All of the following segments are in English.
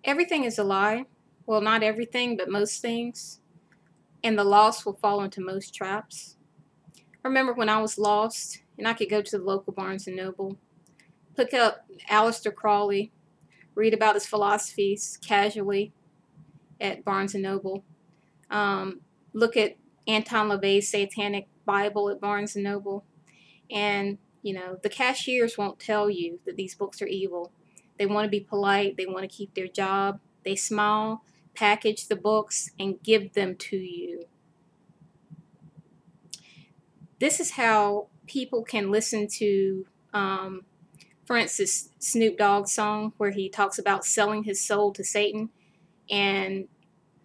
Everything is a lie. Well, not everything, but most things. And the lost will fall into most traps. I remember when I was lost and I could go to the local Barnes & Noble, pick up Aleister Crowley, read about his philosophies casually at Barnes & Noble, look at Anton LaVey's Satanic Bible at Barnes & Noble, and, you know, the cashiers won't tell you that these books are evil. They want to be polite. They want to keep their job. They smile, package the books, and give them to you. This is how people can listen to, for instance, Snoop Dogg's song where he talks about selling his soul to Satan, and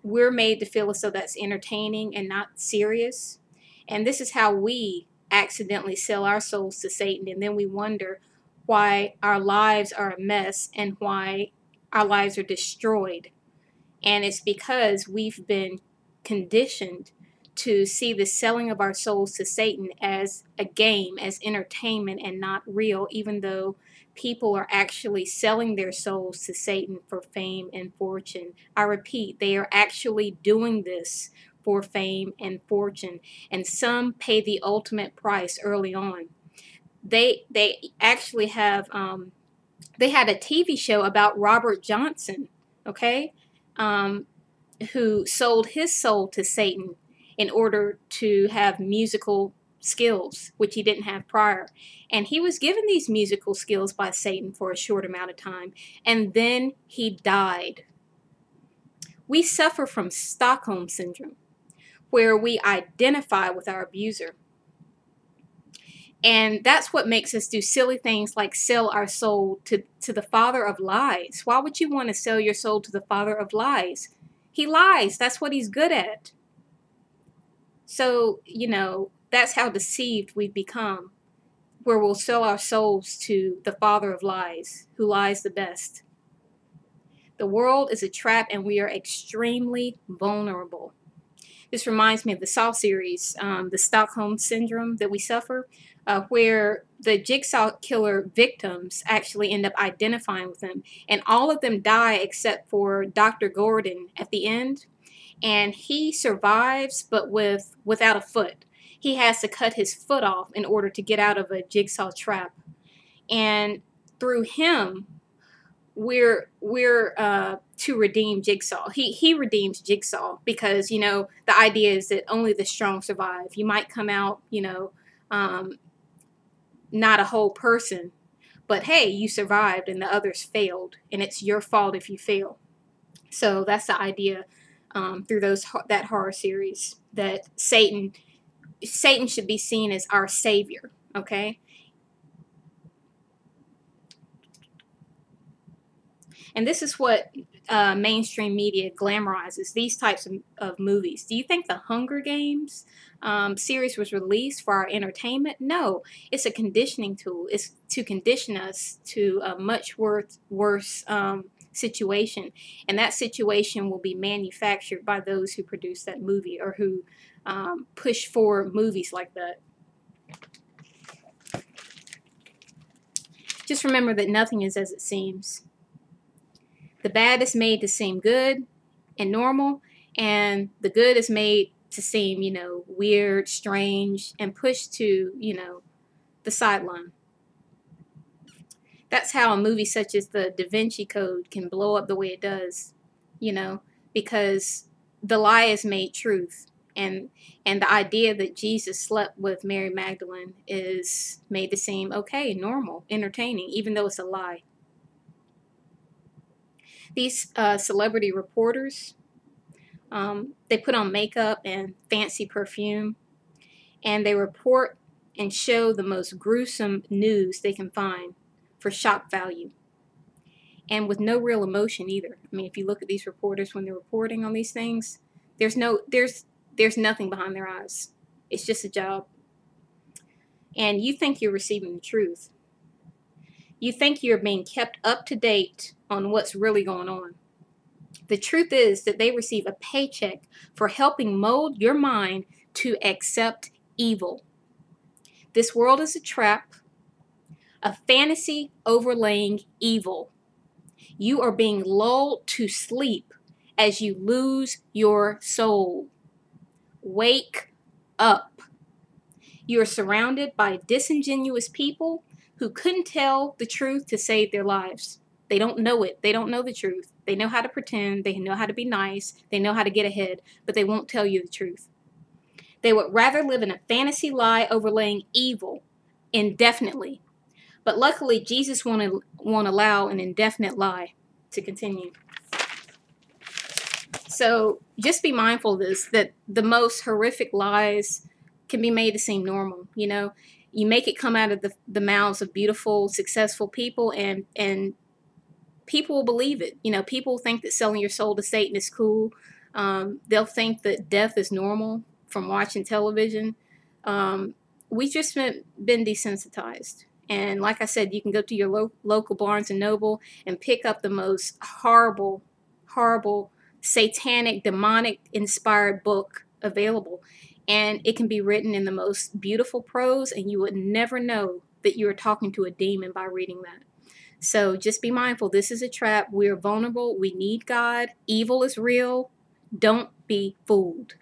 we're made to feel as though that's entertaining and not serious. And this is how we accidentally sell our souls to Satan, and then we wonder why our lives are a mess and why our lives are destroyed. And it's because we've been conditioned to see the selling of our souls to Satan as a game, as entertainment, and not real, even though people are actually selling their souls to Satan for fame and fortune. I repeat, they are actually doing this for fame and fortune, and some pay the ultimate price early on. They actually have they had a TV show about Robert Johnson, okay, who sold his soul to Satan in order to have musical skills, which he didn't have prior. And he was given these musical skills by Satan for a short amount of time, and then he died. We suffer from Stockholm syndrome, where we identify with our abuser. And that's what makes us do silly things like sell our soul to the father of lies. Why would you want to sell your soul to the father of lies? He lies. That's what he's good at. So, you know, that's how deceived we've become, where we'll sell our souls to the father of lies, who lies the best. The world is a trap, and we are extremely vulnerable. This reminds me of the Saw series, the Stockholm syndrome that we suffer, where the jigsaw killer victims actually end up identifying with them, and all of them die except for Dr. Gordon at the end. And he survives, but without a foot. He has to cut his foot off in order to get out of a jigsaw trap. And through him, we're to redeem Jigsaw. He redeems Jigsaw because, you know, the idea is that only the strong survive. You might come out, you know, not a whole person, but hey, you survived and the others failed, and it's your fault if you fail. So that's the idea. Through that horror series, that Satan should be seen as our savior, okay? And this is what mainstream media glamorizes, these types of movies. Do you think the Hunger Games series was released for our entertainment? No, it's a conditioning tool. It's to condition us to a much worse situation, and that situation will be manufactured by those who produce that movie or who push forward movies like that. Just remember that nothing is as it seems. The bad is made to seem good and normal, and the good is made to seem, you know, weird, strange, and pushed to, you know, the sideline. That's how a movie such as the Da Vinci Code can blow up the way it does, you know, because the lie is made truth. And the idea that Jesus slept with Mary Magdalene is made to seem okay, normal, entertaining, even though it's a lie. These celebrity reporters, they put on makeup and fancy perfume, and they report and show the most gruesome news they can find for shock value, and with no real emotion either. I mean, if you look at these reporters when they're reporting on these things, there's nothing behind their eyes. It's just a job. And you think you're receiving the truth. You think you're being kept up to date on what's really going on. The truth is that they receive a paycheck for helping mold your mind to accept evil. This world is a trap, a fantasy overlaying evil. You are being lulled to sleep as you lose your soul. Wake up. You are surrounded by disingenuous people who couldn't tell the truth to save their lives. They don't know it. They don't know the truth. They know how to pretend. They know how to be nice. They know how to get ahead, but they won't tell you the truth. They would rather live in a fantasy lie overlaying evil indefinitely. But luckily, Jesus won't allow an indefinite lie to continue. So just be mindful of this, that the most horrific lies can be made to seem normal. You know, you make it come out of the mouths of beautiful, successful people, and people will believe it. You know, people think that selling your soul to Satan is cool. They'll think that death is normal from watching television. We've just been desensitized. And like I said, you can go to your local Barnes & Noble and pick up the most horrible, horrible, satanic, demonic inspired book available. And it can be written in the most beautiful prose, and you would never know that you were talking to a demon by reading that. So just be mindful. This is a trap. We're vulnerable. We need God. Evil is real. Don't be fooled.